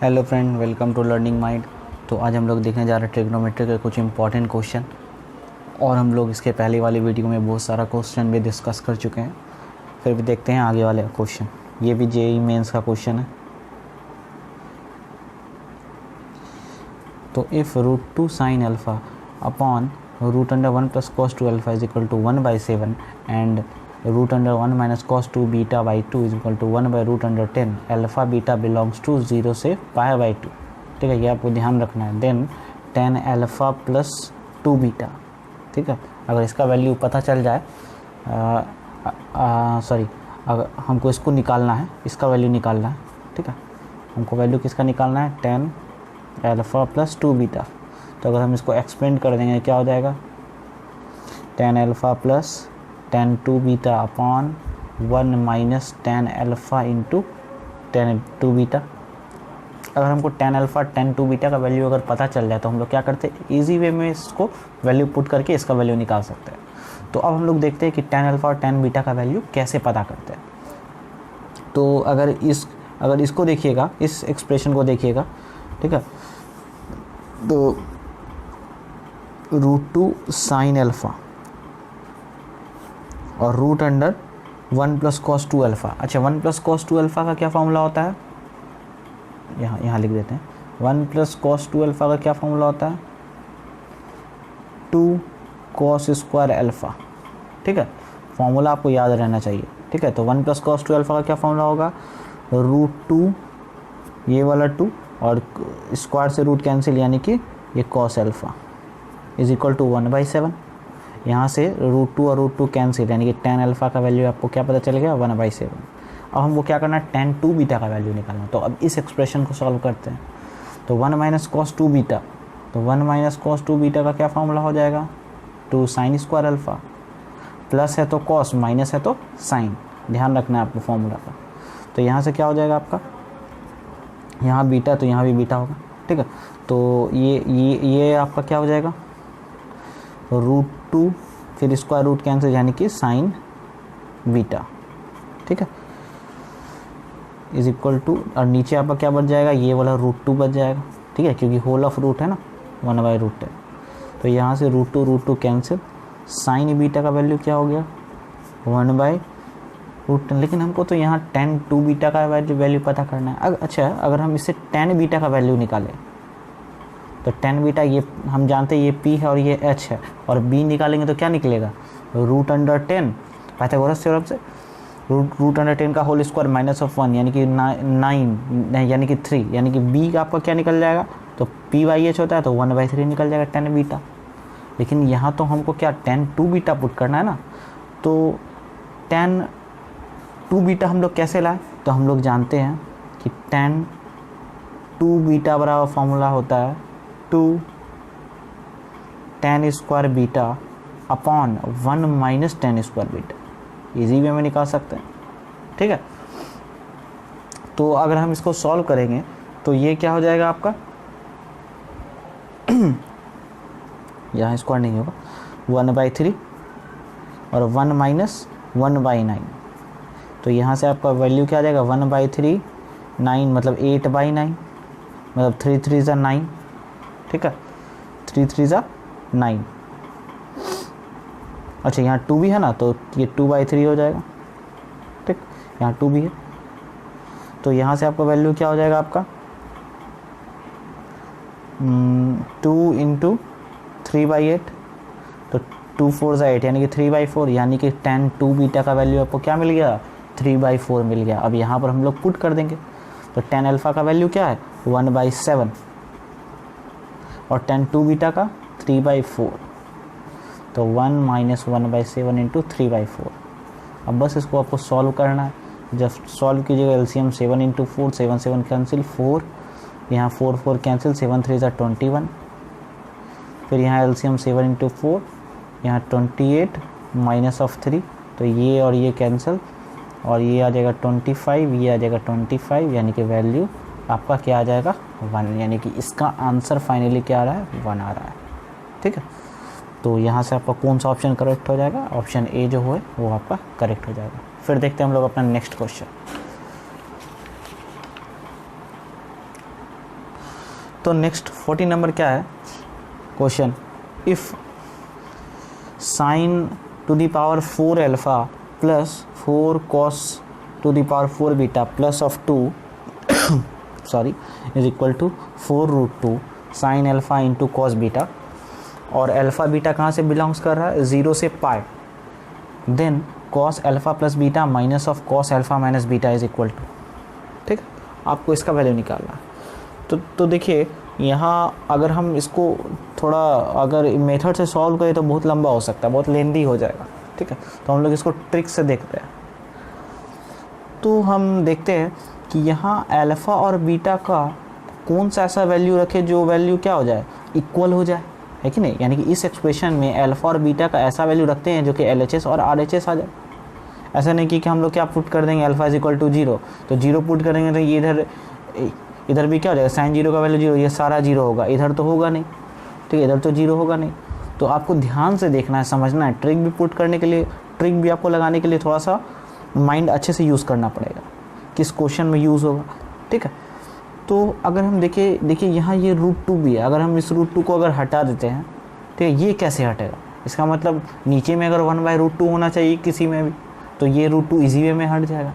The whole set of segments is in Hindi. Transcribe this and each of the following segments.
Hello friend, welcome to Learning Mind. तो आज हम लोग देखने जा रहे हैं ट्रिग्नोमेट्री के कुछ इंपॉर्टेंट क्वेश्चन। और हम लोग इसके पहले वाली वीडियो में बहुत सारा क्वेश्चन भी डिस्कस कर चुके हैं। फिर भी देखते हैं आगे वाले क्वेश्चन। ये भी जेईई मेंस का क्वेश्चन है। तो if √2 sin alpha upon √1 + cos 2 alpha is equal to 1/7 and √1 - cos 2 beta by 2 is equal to 1/√10 alpha beta belongs to 0 से π/2। ठीक है, ये आपको ध्यान रखना है। Then 10 alpha plus 2 beta. ठीक है, अगर इसका वैल्यू पता चल जाए, अगर हमको इसको निकालना है, इसका वैल्यू निकालना है। ठीक है, हमको वैल्यू किसका निकालना है? 10 अल्फ़ा प्लस 2 बीटा। तो अगर हम इसको एक्सपेंड कर देंगे क्या हो जाएगा? 10 alpha plus 10 2 beta upon 1 minus 10 alpha into 10 2 beta. अगर हमको 10 अल्फ़ा 10 2 बीटा का वैल्यू अगर पता चल जाए तो हम लोग क्या करते हैं? ईजी वे में इसको वैल्यू पुट करके इसका वैल्यू निकाल सकते हैं। तो अब हम लोग देखते हैं कि 10 अल्फ़ा और 10 बीटा का वैल्यू कैसे पता करते हैं। तो अगर इसको देखिएगा, इस एक्सप्रेशन को देखिएगा, ठीक है, तो √2 sin अल्फ़ा और √1 + cos 2 अल्फ़ा। अच्छा, 1 + cos 2 अल्फ़ा का क्या फॉर्मूला होता है? यहाँ लिख देते हैं। 1 + cos 2 अल्फ़ा का क्या फॉर्मूला होता है? 2 cos स्क्वायर अल्फ़ा। ठीक है, फॉर्मूला आपको याद रहना चाहिए। ठीक है, तो 1 + cos 2 अल्फ़ा का क्या फॉर्मूला होगा? √2 ये वाला 2 और स्क्वायर से रूट कैंसिल, यानी कि ये cos alpha is equal to 1/7। यहाँ से √2 और √2 कैंसिल, यानी कि 10 अल्फ़ा का वैल्यू आपको क्या पता चल गया? 1/7। अब हमको क्या करना है? 10 2 बीटा का वैल्यू निकालना। तो अब इस एक्सप्रेशन को सॉल्व करते हैं। तो 1 - cos 2 बीटा, तो 1 - cos 2 बीटा का क्या फॉर्मूला हो जाएगा? 2 sin स्क्वायर अल्फ़ा। प्लस है तो cos, माइनस है तो sin। ध्यान रखना है आपको फॉर्मूला का। तो यहाँ से क्या हो जाएगा आपका? यहाँ बीटा, तो यहाँ भी बीटा होगा। ठीक है, तो ये आपका क्या हो जाएगा? √2 फिर स्क्वायर रूट कैंसिल, यानी कि sin बीटा। ठीक है, इज इक्वल टू, और नीचे आपका क्या बच जाएगा? ये वाला √2 बच जाएगा। ठीक है, क्योंकि होल ऑफ रूट है ना, 1/√10। तो यहाँ से √2 कैंसिल, sin बीटा का वैल्यू क्या हो गया? 1/√10। लेकिन हमको तो यहाँ 10 2 बीटा का वैल्यू पता करना है। अच्छा, अगर हम इससे 10 बीटा का वैल्यू निकालें तो 10 बीटा, ये हम जानते हैं ये p है और ये h है, और b निकालेंगे तो क्या निकलेगा? √10 पाइथागोरस थ्योरम से। √10 का होल स्क्वायर माइनस ऑफ 1, यानी कि 9, यानी कि 3, यानी कि b आपका क्या निकल जाएगा? तो p/h होता है, तो 1/3 निकल जाएगा 10 बीटा। लेकिन यहाँ तो हमको क्या 10 2 बीटा पुट करना है ना। तो 10 2 बीटा हम लोग कैसे लाए? तो हम लोग जानते हैं कि 10 2 बीटा बराबर फॉर्मूला होता है 2 10 square beta upon 1 minus 10 square beta. Easy way में निकाल सकते हैं। ठीक है, तो अगर हम इसको सॉल्व करेंगे तो ये क्या हो जाएगा आपका? यहाँ स्क्वायर नहीं होगा, 1/3 और 1 माइनस 1/9। तो यहाँ से आपका वैल्यू क्या आ जाएगा? 1/3 9, मतलब 8/9, मतलब 3 3 ज़ा 9। ठीक है, 3 3 ज़ा 9। अच्छा, यहाँ 2 भी है ना, तो ये 2/3 हो जाएगा। ठीक, यहाँ 2 भी है, तो यहाँ से आपका वैल्यू क्या हो जाएगा आपका? 2 × 3/8, तो 2 4 ज़ा 8, यानी कि 3/4, यानी कि 10 2 बीटा का वैल्यू आपको क्या मिल गया? 3/4 मिल गया। अब यहाँ पर हम लोग पुट कर देंगे। तो 10 अल्फ़ा का वैल्यू क्या है? 1/7, और 10 2 बीटा का 3/4, तो 1 माइनस 1/7 इंटू 3/4। अब बस इसको आपको सॉल्व करना है। जब सॉल्व कीजिएगा एलसीएम 7 × 4, 7 7 कैंसिल 4, यहाँ 4 4 कैंसिल, 7 3 ज़ा 21, फिर यहाँ एलसीएम 7 × 4, यहाँ 28 माइनस ऑफ 3, तो ये और ये कैंसिल, और ये आ जाएगा 25, ये आ जाएगा 25, यानी कि वैल्यू आपका क्या आ जाएगा? 1, यानी कि इसका आंसर फाइनली क्या आ रहा है? 1 आ रहा है। ठीक है, तो यहाँ से आपका कौन सा ऑप्शन करेक्ट हो जाएगा? ऑप्शन ए जो है वो आपका करेक्ट हो जाएगा। फिर देखते हैं हम लोग अपना नेक्स्ट क्वेश्चन। तो नेक्स्ट 40 नंबर क्या है question, if sine to the power 4 alpha plus 4 cos to the power 4 beta plus of 2 sorry is equal to 4√2 sine alpha into cos beta, और अल्फ़ा बीटा कहाँ से बिलोंग्स कर रहा है, 0 से pi, then cos alpha plus beta minus of cos alpha minus beta is equal to, ठीक, आपको इसका वैल्यू निकालना है। तो देखिए यहाँ अगर हम इसको थोड़ा अगर मेथड से सॉल्व करें तो बहुत लंबा हो सकता है, बहुत लेंदी हो जाएगा, ठीक है। तो हम लोग इसको ट्रिक से देखते हैं। तो हम देखते हैं कि यहाँ अल्फ़ा और बीटा का कौन सा ऐसा वैल्यू रखे जो वैल्यू क्या हो जाए, इक्वल हो जाए, है कि नहीं। यानी कि इस एक्सप्रेशन में अल्फ़ा और बीटा का ऐसा वैल्यू रखते हैं जो कि LHS और RHS आ जाए। ऐसा नहीं कि हम लोग क्या पुट कर देंगे, अल्फ़ा इज इक्वल टू 0, तो 0 पुट करेंगे तो ये इधर भी क्या हो जाएगा, साइन 0 का वैल्यू 0, ये सारा 0 होगा, इधर तो होगा नहीं, ठीक है, इधर तो 0 होगा नहीं। तो आपको ध्यान से देखना है, समझना है। ट्रिक भी पुट करने के लिए, ट्रिक भी आपको लगाने के लिए थोड़ा सा माइंड अच्छे से यूज़ करना पड़ेगा, किस क्वेश्चन में यूज़ होगा, ठीक है। तो अगर हम देखिए यहाँ ये √2 भी है, अगर हम इस √2 को अगर हटा देते हैं, ठीक है, ये कैसे हटेगा, इसका मतलब नीचे में अगर 1/√2 होना चाहिए किसी में भी, तो ये √2 इजी वे में हट जाएगा।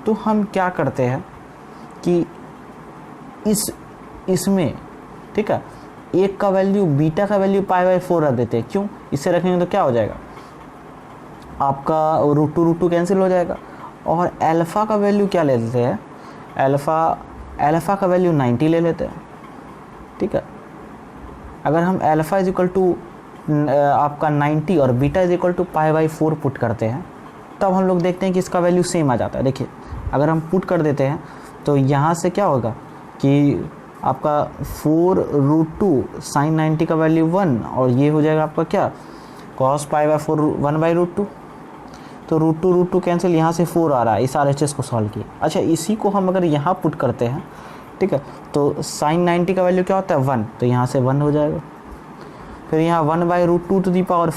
तो हम क्या करते हैं कि इसमें, ठीक है, एक का वैल्यू, बीटा का वैल्यू π/4 रख देते हैं। क्यों, इससे रखेंगे तो क्या हो जाएगा, आपका √2 कैंसिल हो जाएगा, और अल्फ़ा का वैल्यू क्या ले लेते हैं, अल्फ़ा का वैल्यू 90 ले लेते हैं, ठीक है। अगर हम अल्फ़ा इज इक्वल टू आपका 90 और beta is equal to π/4 put करते हैं, तब हम लोग देखते हैं कि इसका वैल्यू सेम आ जाता है। देखिए अगर हम पुट कर देते हैं तो यहाँ से क्या होगा कि आपका 4√2 साइन 90 का वैल्यू 1, और ये हो जाएगा आपका क्या, cos π/4 1/√2, तो √2 कैंसिल, यहाँ से 4 आ रहा है, इस RHS को सॉल्व किया। अच्छा, इसी को हम अगर यहाँ पुट करते हैं, ठीक है, तो साइन 90 का वैल्यू क्या होता है 1, तो यहाँ से 1 हो जाएगा। फिर यहाँ 1/√2 to the power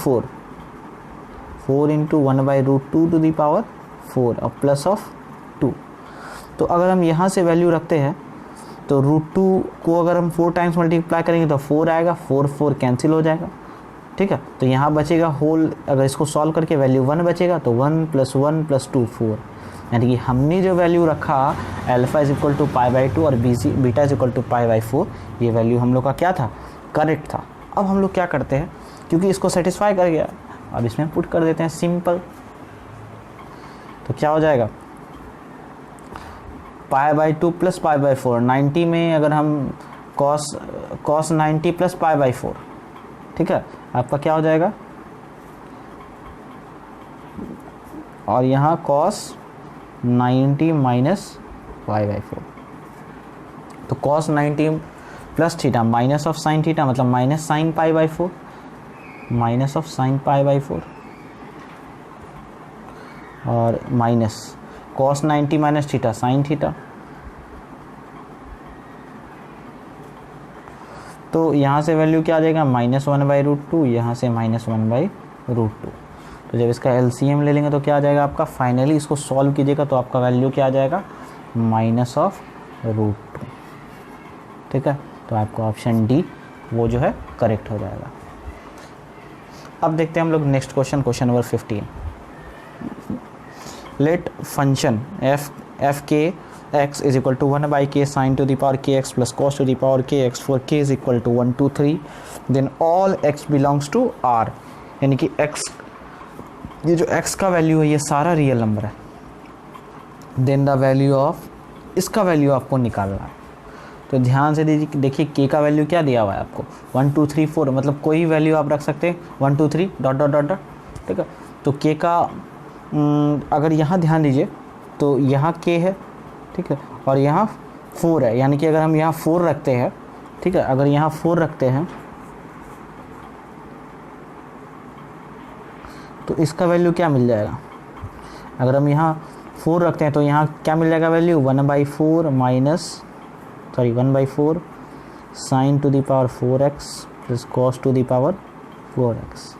4 into 1/√2 to the power 4 और प्लस ऑफ 2। तो अगर हम यहाँ से वैल्यू रखते हैं तो √2 को अगर हम 4 टाइम्स मल्टीप्लाई करेंगे तो 4 आएगा, 4 कैंसिल हो जाएगा, ठीक है। तो यहाँ बचेगा होल, अगर इसको सॉल्व करके वैल्यू 1 बचेगा तो 1 + 1 + 2 4, यानी कि हमने जो वैल्यू रखा अल्फ़ा इज इक्वल टू π/2 और बीटा इज इक्वल टू π/4, ये वैल्यू हम लोग का क्या था, करेक्ट था। अब हम लोग क्या करते हैं, क्योंकि इसको सेटिस्फाई कर गया, अब इसमें पुट कर देते हैं सिंपल। तो क्या हो जाएगा, π/2 + π/4, 90 में अगर हम cos 90 + π/4, ठीक है, आपका क्या हो जाएगा, और यहाँ cos 90 - π/4, तो cos 90 plus theta minus of sine theta, मतलब minus sine π/4, minus of sine π/4, और minus cos 90 minus theta sine theta. तो यहाँ से वैल्यू क्या आ जाएगा, -1/√2, यहाँ से -1/√2। तो जब इसका LCM ले लेंगे तो क्या आ जाएगा आपका, फाइनली इसको सॉल्व कीजिएगा तो आपका वैल्यू क्या आ जाएगा, -√2, ठीक है। तो आपका ऑप्शन डी वो जो है करेक्ट हो जाएगा। अब देखते हैं हम लोग next question number 15। Let function f k x is equal to 1/k sin to the power kx plus cos to the power kx for k is equal to 1 2 3, then all x belongs to r, यानी कि x, ये जो x का वैल्यू है ये सारा रियल नंबर है, देन द वैल्यू ऑफ, इसका वैल्यू आपको निकालना है। तो ध्यान से देखिए k का वैल्यू क्या दिया हुआ है आपको, 1 2 3 4, मतलब कोई वैल्यू आप रख सकते हैं, 1 2 3 ... ठीक है। तो k का अगर यहाँ ध्यान दीजिए तो यहाँ k है, ठीक है, और यहाँ 4 है, यानी कि अगर हम यहाँ 4 रखते हैं, ठीक है, अगर यहाँ 4 रखते हैं तो इसका वैल्यू क्या मिल जाएगा, अगर हम यहाँ 4 रखते हैं तो यहाँ क्या मिल जाएगा value, 1/4 sign to the power 4x plus cos to the power 4x।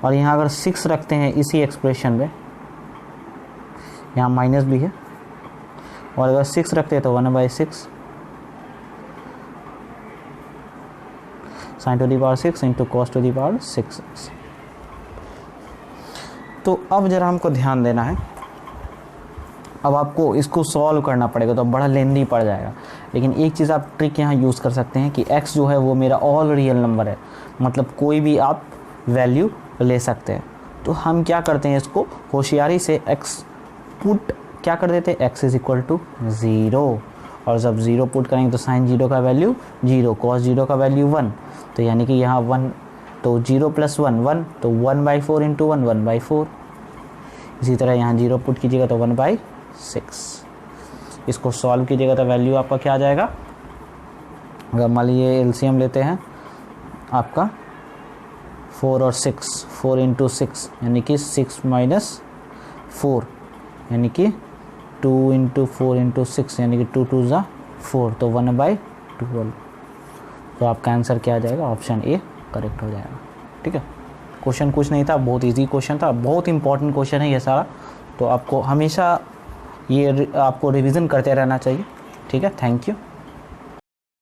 और यहाँ अगर 6 रखते हैं इसी एक्सप्रेशन में, यहाँ माइनस भी है, और अगर 6 रखते हैं तो 1/6 sine to the power 6 into cos to the power 6। तो अब ज़रा हमको ध्यान देना है, अब आपको इसको सॉल्व करना पड़ेगा तो बड़ा लेंदी पड़ जाएगा, लेकिन एक चीज़ आप ट्रिक यहाँ यूज़ कर सकते हैं कि x जो है वो मेरा ऑल रियल नंबर है, मतलब कोई भी आप वैल्यू ले सकते हैं। तो हम क्या करते हैं, इसको होशियारी से x पुट क्या कर देते हैं, x इज इक्वल टू 0, और जब 0 पुट करेंगे तो साइन 0 का वैल्यू 0, कॉस 0 का वैल्यू 1, तो यानी कि यहाँ 1, तो 0 प्लस 1 1, तो 1/4 इंटू 1 1/4। इसी तरह यहाँ 0 पुट कीजिएगा तो 1/6। इसको सॉल्व कीजिएगा तो वैल्यू आपका क्या आ जाएगा, अगर मान लीजिए एलसीएम लेते हैं आपका 4 और 6, 4 इंटू 6 यानी कि 6 माइनस 4 यानी कि 2 इंटू 4 इंटू 6 यानी कि 2 2 ज़ा 4, तो 1/12। तो आपका आंसर क्या आ जाएगा, ऑप्शन ए करेक्ट हो जाएगा। ठीक है, क्वेश्चन कुछ नहीं था, बहुत इजी क्वेश्चन था, बहुत इंपॉर्टेंट क्वेश्चन है ये सारा, तो आपको हमेशा ये आपको रिवीजन करते रहना चाहिए। ठीक है, थैंक यू।